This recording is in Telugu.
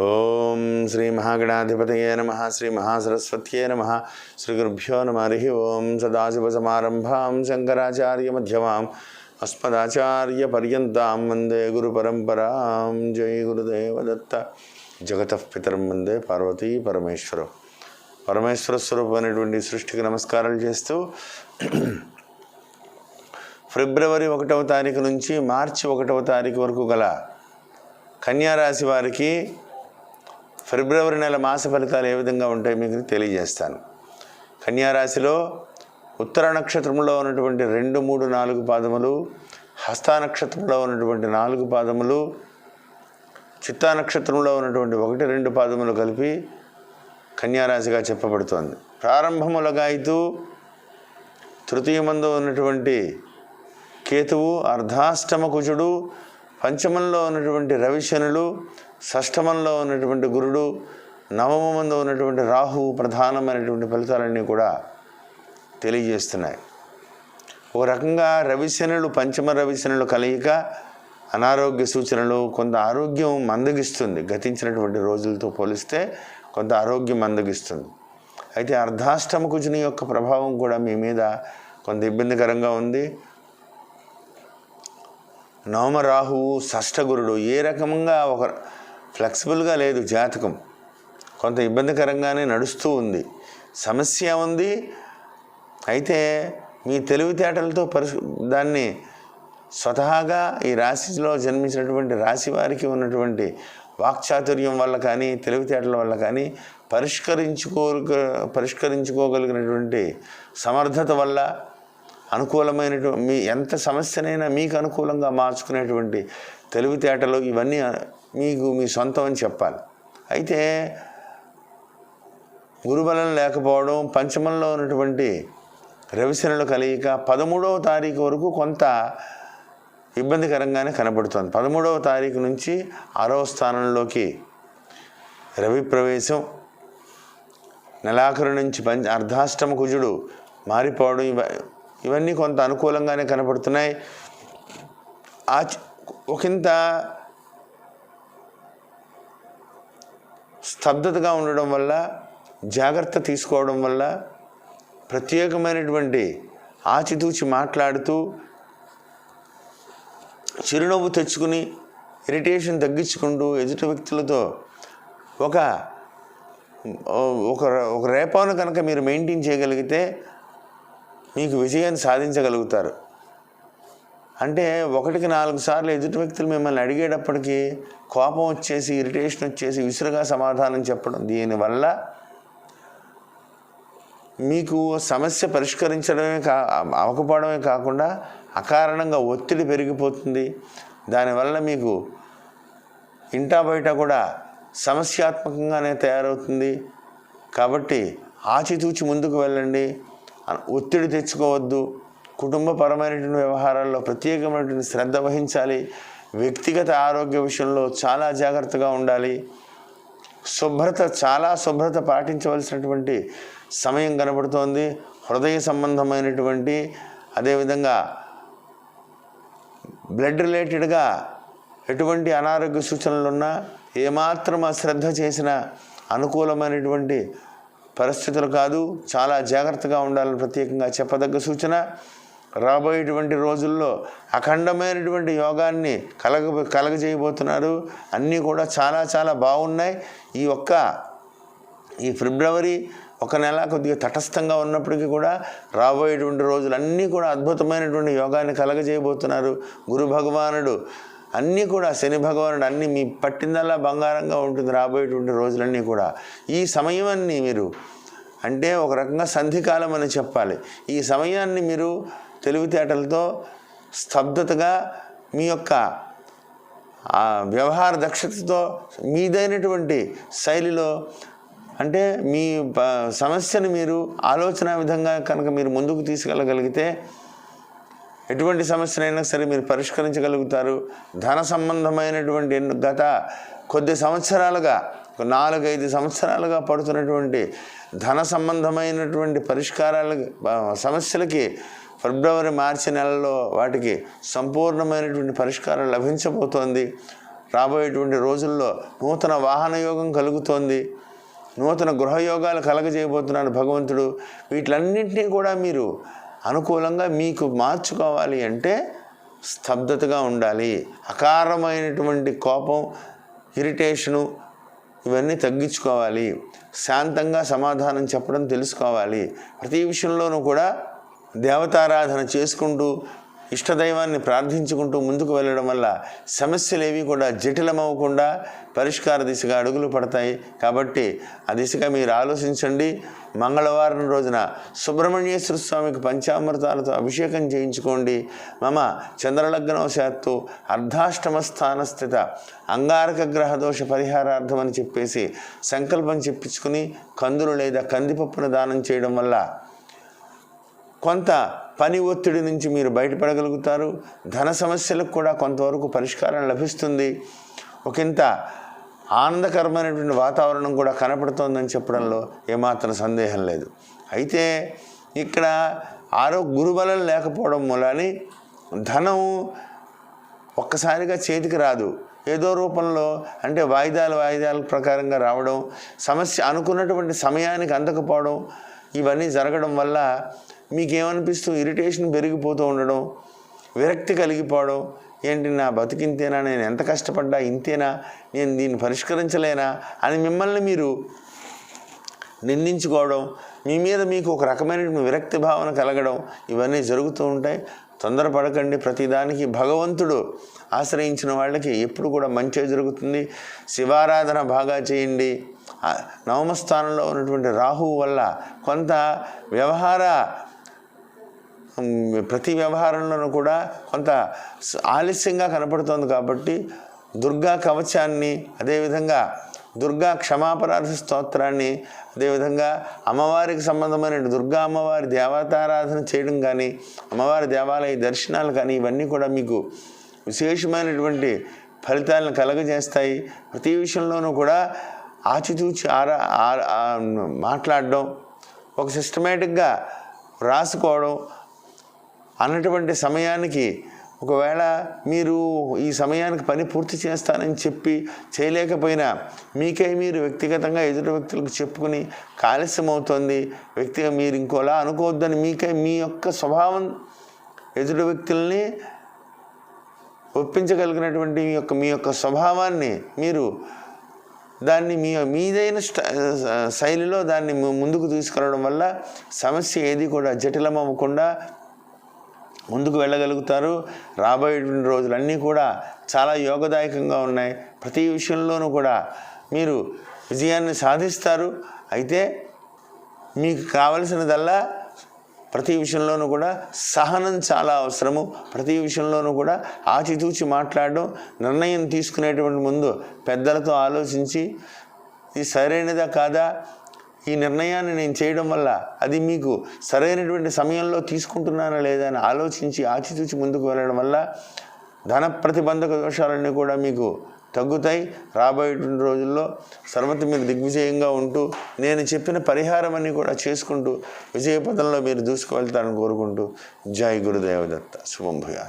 ఓం శ్రీ మహాగణాధిపతయే నమః. శ్రీ మహాసరస్వత్యే నమః. శ్రీ గురుభ్యో నమః. హరి ఓం. సదాశివసమారంభాం శంకరాచార్యమధ్యమాం అస్మదాచార్యపర్యంతాం వందే గురుపరంపరాం. జై గురుదేవదత్త. జగతః పితరం వందే పార్వతీ పరమేశ్వరం. పరమేశ్వర స్వరూపమైనటువంటి సృష్టికి నమస్కారాలు చేస్తూ ఫిబ్రవరి 1వ తారీఖు నుంచి మార్చి 1వ తారీఖు వరకు గల కన్యారాశి వారికి ఫిబ్రవరి నెల మాస ఫలితాలు ఏ విధంగా ఉంటాయి మీకు తెలియజేస్తాను. కన్యారాశిలో ఉత్తర నక్షత్రంలో ఉన్నటువంటి 2, 3, 4 పాదములు, హస్త నక్షత్రంలో ఉన్నటువంటి 4 పాదములు, చిత్తా నక్షత్రంలో ఉన్నటువంటి 1, 2 పాదములు కలిపి కన్యారాశిగా చెప్పబడుతోంది. ప్రారంభములగాయితూ తృతీయమందు ఉన్నటువంటి కేతువు, అర్ధాష్టమ కుజుడు, పంచమంలో ఉన్నటువంటి రవిశనులు, షష్టమంలో ఉన్నటువంటి గురుడు, నవమంలో ఉన్నటువంటి రాహువు ప్రధానమైనటువంటి ఫలితాలన్నీ కూడా తెలియజేస్తున్నాయి. ఒక రకంగా రవిశనులు, పంచమ రవిశనులు కలయిక అనారోగ్య సూచనలు, కొంత ఆరోగ్యం మందగిస్తుంది. గతించినటువంటి రోజులతో పోలిస్తే కొంత ఆరోగ్యం మందగిస్తుంది. అయితే అర్ధాష్టమ కుజుని యొక్క ప్రభావం కూడా మీ మీద కొంత ఇబ్బందికరంగా ఉంది. నవమరాహువు, షష్టగురుడు ఏ రకంగా ఒక ఫ్లెక్సిబుల్గా లేదు జాతకం. కొంత ఇబ్బందికరంగానే నడుస్తూ ఉంది. సమస్య ఉంది. అయితే మీ తెలివితేటలతో దాన్ని స్వతహాగా ఈ రాశిలో జన్మించినటువంటి రాశి వారికి ఉన్నటువంటి వాక్చాతుర్యం వల్ల కానీ, తెలివితేటల వల్ల కానీ పరిష్కరించుకోగలిగినటువంటి సమర్థత వల్ల అనుకూలమైనటువంటి మీ ఎంత సమస్యనైనా మీకు అనుకూలంగా మార్చుకునేటువంటి తెలివితేటలు ఇవన్నీ మీకు మీ సొంతం అని చెప్పాలి. అయితే గురుబలం లేకపోవడం, పంచమంలో ఉన్నటువంటి రవిశనుల కలయిక 13వ తారీఖు వరకు కొంత ఇబ్బందికరంగానే కనబడుతుంది. 13వ తారీఖు నుంచి 6వ స్థానంలోకి రవి ప్రవేశం, నెలాఖరు నుంచి అర్ధాష్టమ కుజుడు మారిపోవడం ఇవన్నీ కొంత అనుకూలంగానే కనపడుతున్నాయి. ఒకంత స్తబ్దతగా ఉండడం వల్ల, జాగ్రత్త తీసుకోవడం వల్ల, ప్రత్యేకమైనటువంటి ఆచితూచి మాట్లాడుతూ చిరునవ్వు తెచ్చుకుని ఇరిటేషన్ తగ్గించుకుంటూ ఎదుటి వ్యక్తులతో ఒక రేపాను కనుక మీరు మెయింటైన్ చేయగలిగితే మీకు విజయాన్ని సాధించగలుగుతారు. అంటే 1కి 4 సార్లు ఎదుటి వ్యక్తులు మిమ్మల్ని అడిగేటప్పటికీ కోపం వచ్చేసి, ఇరిటేషన్ వచ్చేసి విసురుగా సమాధానం చెప్పడం, దీనివల్ల మీకు సమస్య పరిష్కరించడమే అవ్వకపోవడమే కాకుండా అకారణంగా ఒత్తిడి పెరిగిపోతుంది. దానివల్ల మీకు ఇంటా బయట కూడా సమస్యాత్మకంగానే తయారవుతుంది. కాబట్టి ఆచితూచి ముందుకు వెళ్ళండి. ఒత్తిడి తెచ్చుకోవద్దు. కుటుంబపరమైనటువంటి వ్యవహారాల్లో ప్రత్యేకమైనటువంటి శ్రద్ధ వహించాలి. వ్యక్తిగత ఆరోగ్య విషయంలో చాలా జాగ్రత్తగా ఉండాలి. చాలా శుభ్రత పాటించవలసినటువంటి సమయం కనబడుతోంది. హృదయ సంబంధమైనటువంటి, అదేవిధంగా బ్లడ్ రిలేటెడ్గా ఎటువంటి అనారోగ్య సూచనలున్నా ఏమాత్రం అశ్రద్ధ చేసినా అనుకూలమైనటువంటి పరిస్థితులు కాదు. చాలా జాగ్రత్తగా ఉండాలని ప్రత్యేకంగా చెప్పదగ్గ సూచన. రాబోయేటువంటి రోజుల్లో అఖండమైనటువంటి యోగాన్ని కలగజేయబోతున్నారు. అన్నీ కూడా చాలా చాలా బాగున్నాయి. ఈ ఫిబ్రవరి 1 నెల కొద్దిగా తటస్థంగా ఉన్నప్పటికీ కూడా రాబోయేటువంటి రోజులన్నీ కూడా అద్భుతమైనటువంటి యోగాన్ని కలగజేయబోతున్నారు. గురు భగవానుడు అన్నీ కూడా, శని భగవానుడు అన్నీ మీ పట్టిందల్లా బంగారంగా ఉంటుంది. రాబోయేటువంటి రోజులన్నీ కూడా ఈ సమయాన్ని మీరు, అంటే ఒక రకంగా సంధికాలం అని చెప్పాలి. ఈ సమయాన్ని మీరు తెలివితేటలతో స్తబ్దతగా మీ యొక్క వ్యవహార దక్షతతో మీదైనటువంటి శైలిలో, అంటే మీ సమస్యను మీరు ఆలోచన విధంగా కనుక మీరు ముందుకు తీసుకెళ్ళగలిగితే ఎటువంటి సమస్యనైనా సరే మీరు పరిష్కరించగలుగుతారు. ధన సంబంధమైనటువంటి గత కొద్ది సంవత్సరాలుగా, 4-5 సంవత్సరాలుగా పడుతున్నటువంటి ధన సంబంధమైనటువంటి సమస్యలకి ఫిబ్రవరి మార్చి నెలలో వాటికి సంపూర్ణమైనటువంటి పరిష్కారం లభించబోతోంది. రాబోయేటువంటి రోజుల్లో నూతన వాహన యోగం కలుగుతోంది, నూతన గృహయోగాలు కలగజేయబోతున్నాడు భగవంతుడు. వీటిలన్నింటినీ కూడా మీరు అనుకూలంగా మీకు మార్చుకోవాలి అంటే స్తబ్దతగా ఉండాలి. అకారమైనటువంటి కోపం, ఇరిటేషను ఇవన్నీ తగ్గించుకోవాలి. శాంతంగా సమాధానం చెప్పడం తెలుసుకోవాలి. ప్రతి విషయంలోనూ కూడా దేవతారాధన చేసుకుంటూ ఇష్టదైవాన్ని ప్రార్థించుకుంటూ ముందుకు వెళ్ళడం వల్ల సమస్యలు ఏవి కూడా జటిలమవ్వకుండా పరిష్కార దిశగా అడుగులు పడతాయి. కాబట్టి ఆ దిశగా మీరు ఆలోచించండి. మంగళవారం రోజున సుబ్రహ్మణ్యేశ్వర స్వామికి పంచామృతాలతో అభిషేకం చేయించుకోండి. మమ చంద్రలగ్నవశాత్తు అర్ధాష్టమ స్థాన స్థిత అంగారక గ్రహ దోష పరిహారార్థం అని చెప్పేసి సంకల్పం చెప్పించుకుని కందులు లేదా కందిపప్పును దానం చేయడం వల్ల కొంత పని ఒత్తిడి నుంచి మీరు బయటపడగలుగుతారు. ధన సమస్యలకు కూడా కొంతవరకు పరిష్కారం లభిస్తుంది. ఒకంత ఆనందకరమైనటువంటి వాతావరణం కూడా కనపడుతోందని చెప్పడంలో ఏమాత్రం సందేహం లేదు. అయితే ఇక్కడ గురుబలం లేకపోవడం మూలాని ధనం ఒక్కసారిగా చేతికి రాదు. ఏదో రూపంలో అంటే వాయిదాల ప్రకారంగా రావడం, సమస్య అనుకున్నటువంటి సమయానికి అందకపోవడం, ఇవన్నీ జరగడం వల్ల మీకేమనిపిస్తూ ఇరిటేషన్ పెరిగిపోతూ ఉండడం, విరక్తి కలిగిపోవడం. ఏంటి నా బతికింతేనా, నేను ఎంత కష్టపడ్డా ఇంతేనా, నేను దీన్ని పరిష్కరించలేనా అని మిమ్మల్ని మీరు నిందించుకోవడం, మీ మీద మీకు ఒక రకమైన విరక్తి భావన కలగడం, ఇవన్నీ జరుగుతూ ఉంటాయి. తొందరపడకండి. ప్రతిదానికి భగవంతుడు ఆశ్రయించిన వాళ్ళకి ఎప్పుడు కూడా మంచి జరుగుతుంది. శివారాధన బాగా చేయండి. నవమ స్థానంలో ఉన్నటువంటి రాహువు వల్ల కొంత ప్రతి వ్యవహారంలోనూ కూడా కొంత ఆలస్యంగా కనపడుతోంది. కాబట్టి దుర్గా కవచాన్ని, అదేవిధంగా దుర్గా క్షమాపరాధ స్తోత్రాన్ని, అదేవిధంగా అమ్మవారికి సంబంధమైన దుర్గా అమ్మవారి దేవతారాధన చేయడం కానీ, అమ్మవారి దేవాలయ దర్శనాలు కానీ, ఇవన్నీ కూడా మీకు విశేషమైనటువంటి ఫలితాలను కలగజేస్తాయి. ప్రతి విషయంలోనూ కూడా ఆచితూచి మాట్లాడడం, ఒక సిస్టమేటిక్గా రాసుకోవడం అన్నటువంటి సమయానికి ఒకవేళ మీరు ఈ సమయానికి పని పూర్తి చేస్తానని చెప్పి చేయలేకపోయినా మీకై మీరు వ్యక్తిగతంగా ఎదుటి వ్యక్తులకు చెప్పుకుని ఆలస్యం అవుతుంది, వ్యక్తిగా మీరు ఇంకోలా అనుకోవద్దని మీకై మీ యొక్క స్వభావం ఎదుటి వ్యక్తుల్ని ఒప్పించగలిగినటువంటి మీ యొక్క స్వభావాన్ని మీరు దాన్ని మీదైన శైలిలో దాన్ని ముందుకు తీసుకెళ్ళడం వల్ల సమస్య ఏది కూడా జటిలమవ్వకుండా ముందుకు వెళ్ళగలుగుతారు. రాబోయేటువంటి రోజులన్నీ కూడా చాలా యోగదాయకంగా ఉన్నాయి. ప్రతి విషయంలోనూ కూడా మీరు విజయాన్ని సాధిస్తారు. అయితే మీకు కావలసినదల్లా ప్రతి విషయంలోనూ కూడా సహనం చాలా అవసరము. ప్రతి విషయంలోనూ కూడా ఆచితూచి మాట్లాడడం, నిర్ణయం తీసుకునేటువంటి ముందు పెద్దలతో ఆలోచించి ఇది సరైనదా కాదా, ఈ నిర్ణయాన్ని నేను చేయడం వల్ల అది మీకు సరైనటువంటి సమయంలో తీసుకుంటున్నానా లేదా అని ఆలోచించి ఆచితూచి ముందుకు వెళ్ళడం వల్ల ధన ప్రతిబంధక దోషాలన్నీ కూడా మీకు తగ్గుతాయి. రాబోయేటువంటి రోజుల్లో సర్వతి మీరు దిగ్విజయంగా ఉంటూ నేను చెప్పిన పరిహారం అన్నీ కూడా చేసుకుంటూ విజయపథంలో మీరు దూసుకువెళ్తారని కోరుకుంటూ జై గురుదేవదత్త. శుభం భూయాత్.